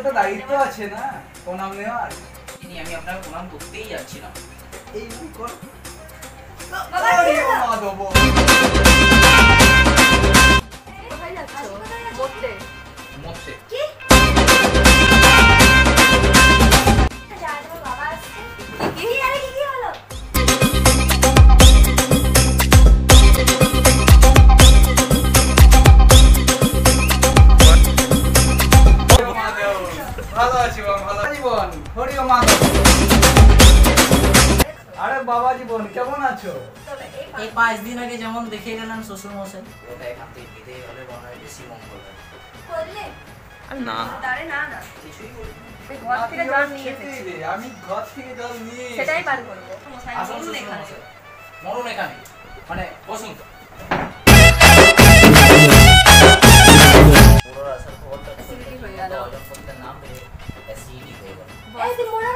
তো দায়িত্ব আছে না প্রণাম নেওয়ার। আমি আপনাকে প্রণাম করতেই যাচ্ছিলাম। এই কর বাবা মা দেবো। কোথায় যাচ্ছো? মরতে। মরতে? কি? যা তোমার বাবা আসছে। কি আরে কি হলো? ভালো আছি বাবা, ভালো জীবন। হরিও মা। আরে বাবা জীবন কেমন আছো? এই 5 দিন আগে যেমন দেখে গেলেন শ্বশুর মশাই, ওটা এখান থেকে বিদেয় হলে মনে হয় বেশি মঙ্গল হয়। করলে? আরে না আরে না না। কিছুই করি ঘর থেকে জল নিয়ে এসেছি। আমি ঘর থেকে জল নিয়ে সেটাই পার করবো। আসুন শ্বশুর মশাই, মরুন এখানে, মানে বসুন। পুরো আসার খবরটা Acidity হয়ে গেল। হজম করতে না পেরে অ্যাসিডি হয়ে গেল। এই তুই মোড়া